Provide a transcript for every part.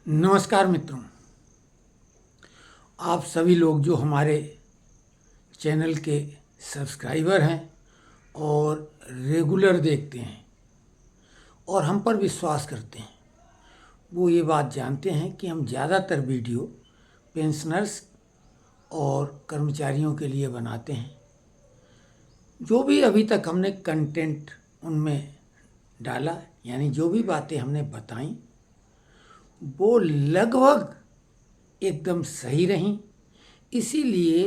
नमस्कार मित्रों, आप सभी लोग जो हमारे चैनल के सब्सक्राइबर हैं और रेगुलर देखते हैं और हम पर विश्वास करते हैं, वो ये बात जानते हैं कि हम ज़्यादातर वीडियो पेंशनर्स और कर्मचारियों के लिए बनाते हैं। जो भी अभी तक हमने कंटेंट उनमें डाला, यानी जो भी बातें हमने बताई, वो लगभग एकदम सही रहीं। इसीलिए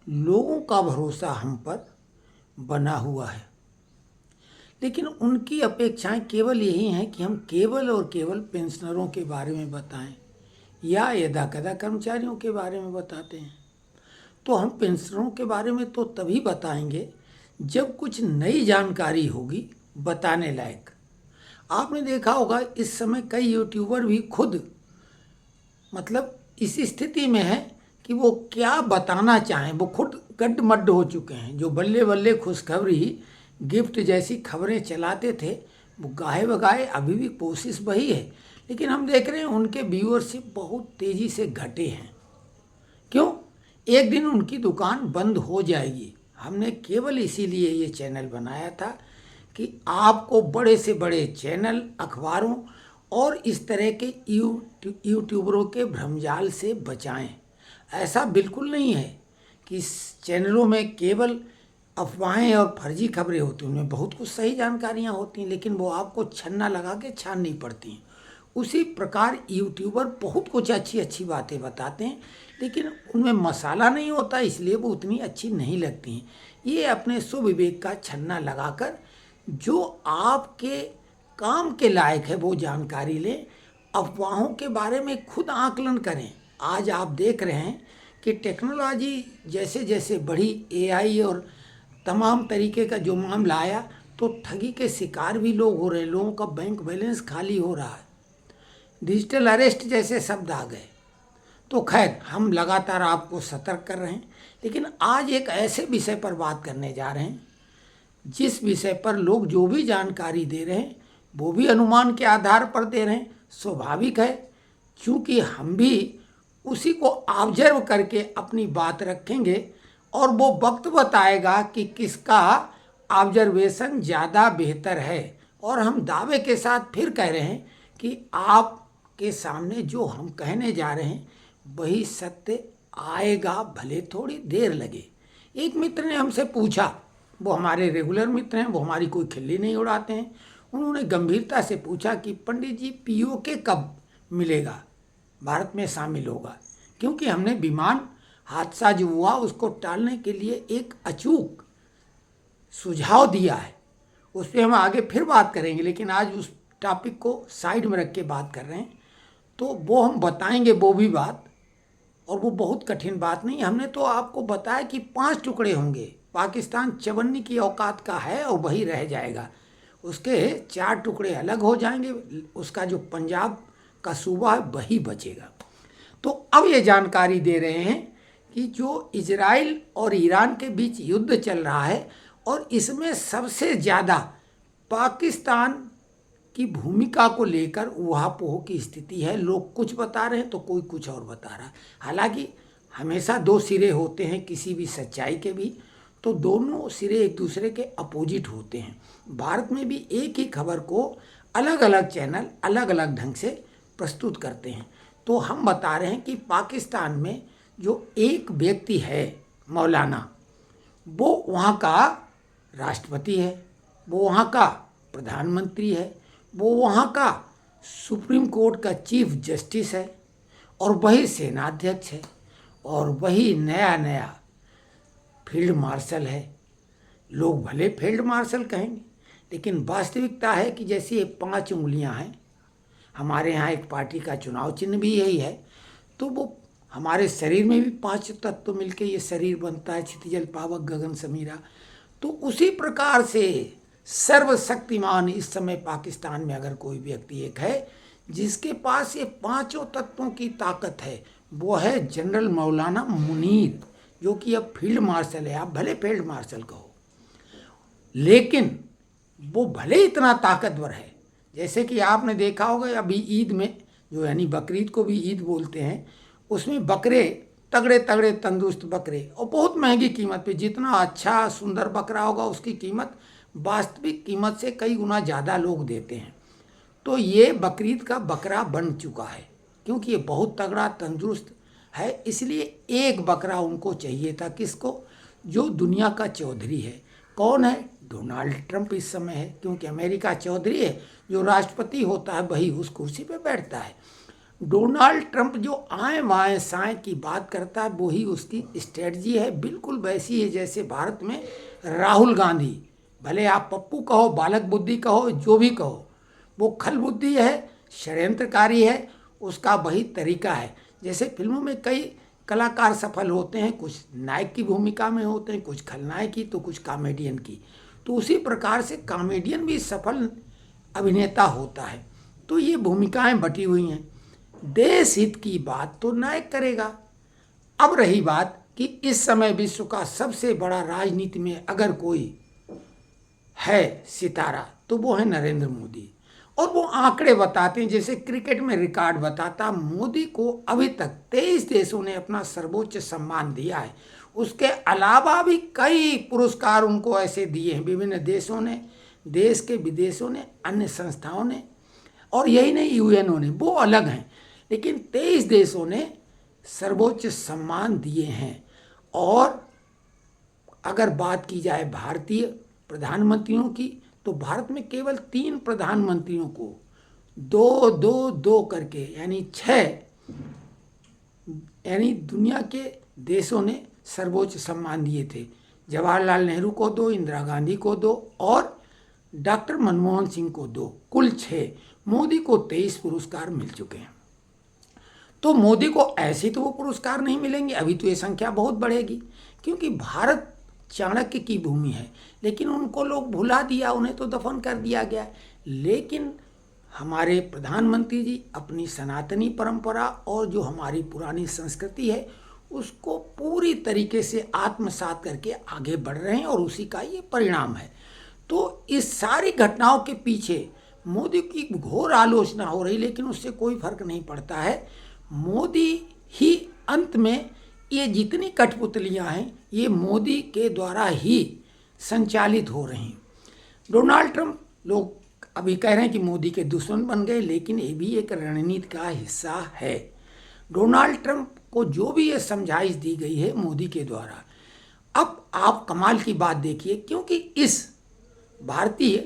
लोगों का भरोसा हम पर बना हुआ है। लेकिन उनकी अपेक्षाएं केवल यही हैं कि हम केवल और केवल पेंशनरों के बारे में बताएं या यदाकदा कर्मचारियों के बारे में बताते हैं। तो हम पेंशनरों के बारे में तो तभी बताएंगे जब कुछ नई जानकारी होगी बताने लायक। आपने देखा होगा इस समय कई यूट्यूबर भी खुद इस स्थिति में है कि वो क्या बताना चाहें, वो खुद गड्ढमड्ढ हो चुके हैं। जो बल्ले बल्ले खुशखबरी गिफ्ट जैसी खबरें चलाते थे, वो गाहे बगाए अभी भी कोशिश वही है, लेकिन हम देख रहे हैं उनके व्यूअरशिप बहुत तेज़ी से घटे हैं। क्यों? एक दिन उनकी दुकान बंद हो जाएगी। हमने केवल इसीलिए ये चैनल बनाया था कि आपको बड़े से बड़े चैनल, अखबारों और इस तरह के यूट्यूबरों के भ्रमजाल से बचाएं। ऐसा बिल्कुल नहीं है कि इस चैनलों में केवल अफवाहें और फर्जी खबरें होती हैं। उनमें बहुत कुछ सही जानकारियां होती हैं, लेकिन वो आपको छन्ना लगा के छाननी पड़ती हैं। उसी प्रकार यूट्यूबर बहुत कुछ अच्छी अच्छी बातें बताते हैं, लेकिन उनमें मसाला नहीं होता, इसलिए वो उतनी अच्छी नहीं लगती हैं। ये अपने स्वविवेक का छन्ना लगाकर जो आपके काम के लायक है वो जानकारी लें। अफवाहों के बारे में खुद आकलन करें। आज आप देख रहे हैं कि टेक्नोलॉजी जैसे जैसे बढ़ी, एआई और तमाम तरीके का जो मामला आया, तो ठगी के शिकार भी लोग हो रहे हैं। लोगों का बैंक बैलेंस खाली हो रहा है, डिजिटल अरेस्ट जैसे शब्द आ गए। तो खैर, हम लगातार आपको सतर्क कर रहे हैं, लेकिन आज एक ऐसे विषय पर बात करने जा रहे हैं जिस विषय पर लोग जो भी जानकारी दे रहे हैं वो भी अनुमान के आधार पर दे रहे हैं। स्वाभाविक है, क्योंकि हम भी उसी को ऑब्जर्व करके अपनी बात रखेंगे और वो वक्त बताएगा कि किसका ऑब्जर्वेशन ज़्यादा बेहतर है। और हम दावे के साथ फिर कह रहे हैं कि आपके सामने जो हम कहने जा रहे हैं वही सत्य आएगा, भले थोड़ी देर लगे। एक मित्र ने हमसे पूछा, वो हमारे रेगुलर मित्र हैं, वो हमारी कोई खिल्ली नहीं उड़ाते हैं। उन्होंने गंभीरता से पूछा कि पंडित जी, पीओके कब मिलेगा, भारत में शामिल होगा? क्योंकि हमने विमान हादसा जो हुआ उसको टालने के लिए एक अचूक सुझाव दिया है। उस पर हम आगे फिर बात करेंगे, लेकिन आज उस टॉपिक को साइड में रख के बात कर रहे हैं, तो वो हम बताएंगे वो भी बात। और वो बहुत कठिन बात नहीं। हमने तो आपको बताया कि 5 टुकड़े होंगे। पाकिस्तान चवन्नी की औकात का है और वही रह जाएगा। उसके 4 टुकड़े अलग हो जाएंगे, उसका जो पंजाब का सूबा है वही बचेगा। तो अब ये जानकारी दे रहे हैं कि जो इजराइल और ईरान के बीच युद्ध चल रहा है और इसमें सबसे ज़्यादा पाकिस्तान की भूमिका को लेकर ऊहापोह की स्थिति है। लोग कुछ बता रहे हैं तो कोई कुछ और बता रहा है। हालांकि हमेशा 2 सिरे होते हैं किसी भी सच्चाई के भी, तो दोनों सिरे एक दूसरे के अपोजिट होते हैं। भारत में भी एक ही खबर को अलग अलग चैनल अलग अलग ढंग से प्रस्तुत करते हैं। तो हम बता रहे हैं कि पाकिस्तान में जो एक व्यक्ति है मौलाना, वो वहाँ का राष्ट्रपति है, वो वहाँ का प्रधानमंत्री है, वो वहाँ का सुप्रीम कोर्ट का चीफ जस्टिस है और वही सेनाध्यक्ष है और वही नया नया फील्ड मार्शल है। लोग भले फील्ड मार्शल कहेंगे, लेकिन वास्तविकता है कि जैसी ये 5 उंगलियां हैं, हमारे यहाँ एक पार्टी का चुनाव चिन्ह भी यही है, तो वो हमारे शरीर में भी 5 तत्व मिलके ये शरीर बनता है, क्षितिजल पावक गगन समीरा। तो उसी प्रकार से सर्वशक्तिमान इस समय पाकिस्तान में अगर कोई व्यक्ति एक है जिसके पास ये 5 तत्वों की ताकत है, वो है जनरल मौलाना मुनीर, जो कि अब फील्ड मार्शल है। आप भले फील्ड मार्शल कहो, लेकिन वो भले इतना ताकतवर है, जैसे कि आपने देखा होगा अभी ईद में जो यानी बकरीद को भी ईद बोलते हैं, उसमें बकरे तगड़े तगड़े तंदुरुस्त बकरे और बहुत महंगी कीमत पे, जितना अच्छा सुंदर बकरा होगा उसकी कीमत वास्तविक कीमत से कई गुना ज़्यादा लोग देते हैं। तो ये बकरीद का बकरा बन चुका है, क्योंकि ये बहुत तगड़ा तंदुरुस्त है, इसलिए एक बकरा उनको चाहिए था। किसको? जो दुनिया का चौधरी है। कौन है? डोनाल्ड ट्रंप इस समय है, क्योंकि अमेरिका चौधरी है, जो राष्ट्रपति होता है वही उस कुर्सी पे बैठता है। डोनाल्ड ट्रंप जो आए वाए साए की बात करता है वही उसकी स्ट्रेटजी है, बिल्कुल वैसी है जैसे भारत में राहुल गांधी, भले आप पप्पू कहो, बालक बुद्धि कहो, जो भी कहो, वो खल बुद्धि है, षड्यंत्रकारी है, उसका वही तरीका है। जैसे फिल्मों में कई कलाकार सफल होते हैं, कुछ नायक की भूमिका में होते हैं, कुछ खलनायक की, तो कुछ कॉमेडियन की, तो उसी प्रकार से कॉमेडियन भी सफल अभिनेता होता है। तो ये भूमिकाएं बटी हुई हैं। देश हित की बात तो नायक करेगा। अब रही बात कि इस समय विश्व का सबसे बड़ा राजनीति में अगर कोई है सितारा तो वो है नरेंद्र मोदी, और वो आंकड़े बताते हैं, जैसे क्रिकेट में रिकॉर्ड बताता, मोदी को अभी तक 23 देशों ने अपना सर्वोच्च सम्मान दिया है। उसके अलावा भी कई पुरस्कार उनको ऐसे दिए हैं विभिन्न देशों ने, देश के विदेशों ने, अन्य संस्थाओं ने, और यही नहीं यूएनओ ने, वो अलग हैं, लेकिन 23 देशों ने सर्वोच्च सम्मान दिए हैं। और अगर बात की जाए भारतीय प्रधानमंत्रियों की, तो भारत में केवल 3 प्रधानमंत्रियों को 2-2-2 करके यानी 6 यानी दुनिया के देशों ने सर्वोच्च सम्मान दिए थे। जवाहरलाल नेहरू को 2, इंदिरा गांधी को 2 और डॉक्टर मनमोहन सिंह को 2, कुल 6। मोदी को 23 पुरस्कार मिल चुके हैं। तो मोदी को ऐसे तो वो पुरस्कार नहीं मिलेंगे, अभी तो ये संख्या बहुत बढ़ेगी, क्योंकि भारत चाणक्य की भूमि है, लेकिन उनको लोग भुला दिया, उन्हें तो दफन कर दिया गया। लेकिन हमारे प्रधानमंत्री जी अपनी सनातनी परंपरा और जो हमारी पुरानी संस्कृति है उसको पूरी तरीके से आत्मसात करके आगे बढ़ रहे हैं, और उसी का ये परिणाम है। तो इस सारी घटनाओं के पीछे मोदी की घोर आलोचना हो रही, लेकिन उससे कोई फर्क नहीं पड़ता है। मोदी ही अंत में, ये जितनी कठपुतलियां हैं ये मोदी के द्वारा ही संचालित हो रही हैं। डोनाल्ड ट्रंप लोग अभी कह रहे हैं कि मोदी के दुश्मन बन गए, लेकिन ये भी एक रणनीति का हिस्सा है। डोनाल्ड ट्रंप को जो भी ये समझाइश दी गई है मोदी के द्वारा, अब आप कमाल की बात देखिए, क्योंकि इस भारतीय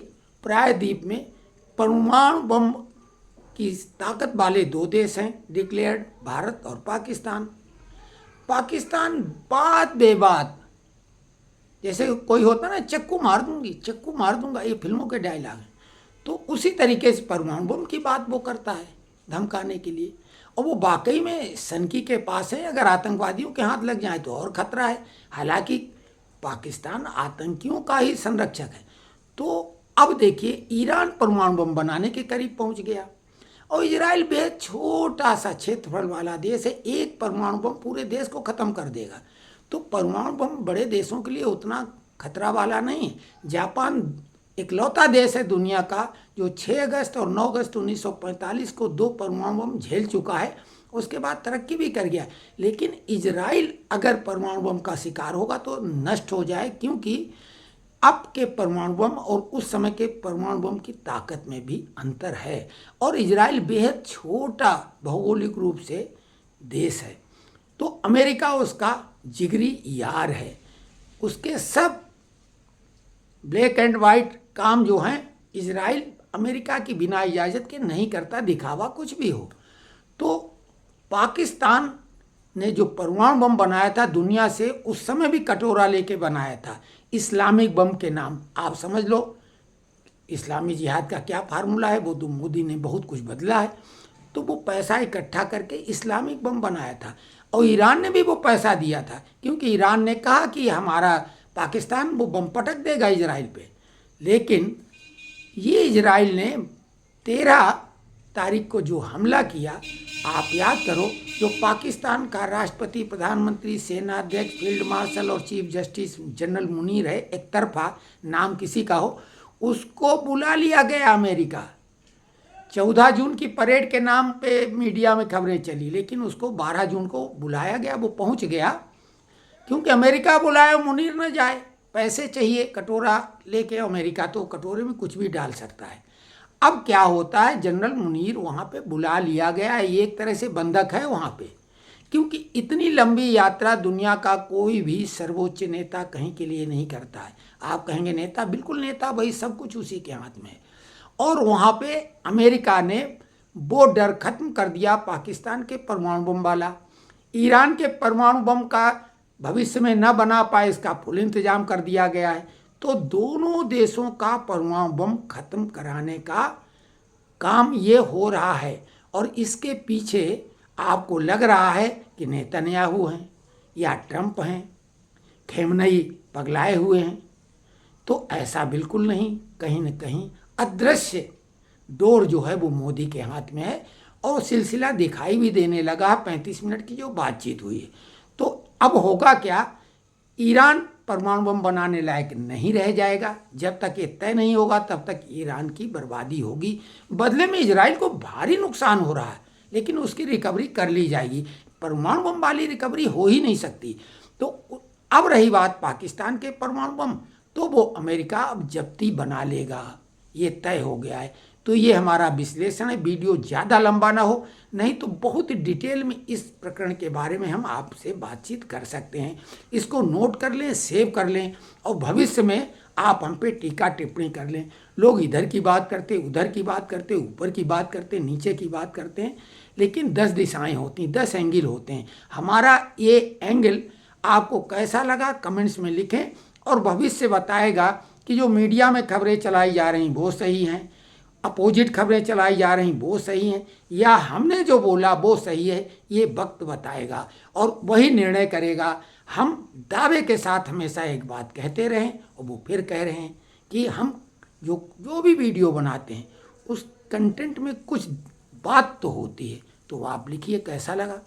प्रायद्वीप में परमाणु बम की ताकत वाले 2 देश हैं डिक्लेयर्ड, भारत और पाकिस्तान। पाकिस्तान बात बेबात, जैसे कोई होता ना चक्कू मार दूंगी, चक्कू मार दूंगा, ये फिल्मों के डायलॉग हैं, तो उसी तरीके से परमाणु बम की बात वो करता है धमकाने के लिए। और वो वाकई में सनकी के पास है, अगर आतंकवादियों के हाथ लग जाए तो और खतरा है। हालांकि पाकिस्तान आतंकियों का ही संरक्षक है। तो अब देखिए ईरान परमाणु बम बनाने के करीब पहुंच गया, और इजराइल बेहद छोटा सा क्षेत्रफल वाला देश है, एक परमाणु बम पूरे देश को खत्म कर देगा। तो परमाणु बम बड़े देशों के लिए उतना खतरा वाला नहीं है। जापान इकलौता देश है दुनिया का जो 6 अगस्त और 9 अगस्त 1945 को 2 परमाणु बम झेल चुका है, उसके बाद तरक्की भी कर गया। लेकिन इजराइल अगर परमाणु बम का शिकार होगा तो नष्ट हो जाए, क्योंकि अब के परमाणु बम और उस समय के परमाणु बम की ताकत में भी अंतर है, और इजराइल बेहद छोटा भौगोलिक रूप से देश है। तो अमेरिका उसका जिगरी यार है, उसके सब ब्लैक एंड वाइट काम जो हैं इजराइल अमेरिका की बिना इजाज़त के नहीं करता, दिखावा कुछ भी हो। तो पाकिस्तान ने जो परमाणु बम बनाया था दुनिया से उस समय भी कटोरा लेके बनाया था, इस्लामिक बम के नाम। आप समझ लो इस्लामी जिहाद का क्या फार्मूला है, वो तो मोदी ने बहुत कुछ बदला है। तो वो पैसा इकट्ठा करके इस्लामिक बम बनाया था, और ईरान ने भी वो पैसा दिया था, क्योंकि ईरान ने कहा कि हमारा पाकिस्तान वो बम पटक देगा इजराइल पे। लेकिन ये इजराइल ने 13 तारीख को जो हमला किया, आप याद करो, जो पाकिस्तान का राष्ट्रपति, प्रधानमंत्री, सेनाध्यक्ष, फील्ड मार्शल और चीफ जस्टिस जनरल मुनीर है, एक तरफा नाम किसी का हो, उसको बुला लिया गया अमेरिका। 14 जून की परेड के नाम पे मीडिया में खबरें चली, लेकिन उसको 12 जून को बुलाया गया, वो पहुंच गया, क्योंकि अमेरिका बुलाया, मुनीर न जाए, पैसे चाहिए, कटोरा लेके, अमेरिका तो कटोरे में कुछ भी डाल सकता है। अब क्या होता है, जनरल मुनीर वहाँ पे बुला लिया गया है, ये एक तरह से बंधक है वहाँ पे, क्योंकि इतनी लंबी यात्रा दुनिया का कोई भी सर्वोच्च नेता कहीं के लिए नहीं करता है। आप कहेंगे नेता, बिल्कुल नेता, भाई सब कुछ उसी के हाथ में है। और वहाँ पे अमेरिका ने वो डर खत्म कर दिया पाकिस्तान के परमाणु बम वाला, ईरान के परमाणु बम का भविष्य में न बना पाए, इसका फुल इंतजाम कर दिया गया है। तो दोनों देशों का परमाणु बम खत्म कराने का काम ये हो रहा है, और इसके पीछे आपको लग रहा है कि नेतन्याहू हैं या ट्रंप हैं, खेमनई पगलाए हुए हैं, तो ऐसा बिल्कुल नहीं। कहीं न कहीं अदृश्य डोर जो है वो मोदी के हाथ में है, और सिलसिला दिखाई भी देने लगा। 35 मिनट की जो बातचीत हुई है, तो अब होगा क्या, ईरान परमाणु बम बनाने लायक नहीं रह जाएगा। जब तक ये तय नहीं होगा तब तक ईरान की बर्बादी होगी। बदले में इजराइल को भारी नुकसान हो रहा है, लेकिन उसकी रिकवरी कर ली जाएगी। परमाणु बम वाली रिकवरी हो ही नहीं सकती। तो अब रही बात पाकिस्तान के परमाणु बम, तो वो अमेरिका अब जब्ती बना लेगा, ये तय हो गया है। तो ये हमारा विश्लेषण है, वीडियो ज़्यादा लंबा ना हो, नहीं तो बहुत डिटेल में इस प्रकरण के बारे में हम आपसे बातचीत कर सकते हैं। इसको नोट कर लें, सेव कर लें, और भविष्य में आप हम पे टीका टिप्पणी कर लें। लोग इधर की बात करते, उधर की बात करते, ऊपर की बात करते, नीचे की बात करते हैं, लेकिन 10 दिशाएं होती हैं, 10 एंगल होते हैं। हमारा ये एंगल आपको कैसा लगा कमेंट्स में लिखें, और भविष्य बताएगा कि जो मीडिया में खबरें चलाई जा रही वो सही हैं, अपोजिट खबरें चलाई जा रही वो सही हैं, या हमने जो बोला वो सही है, ये वक्त बताएगा और वही निर्णय करेगा। हम दावे के साथ हमेशा एक बात कहते रहें, और वो फिर कह रहे हैं कि हम जो भी वीडियो बनाते हैं उस कंटेंट में कुछ बात तो होती है। तो आप लिखिए कैसा लगा।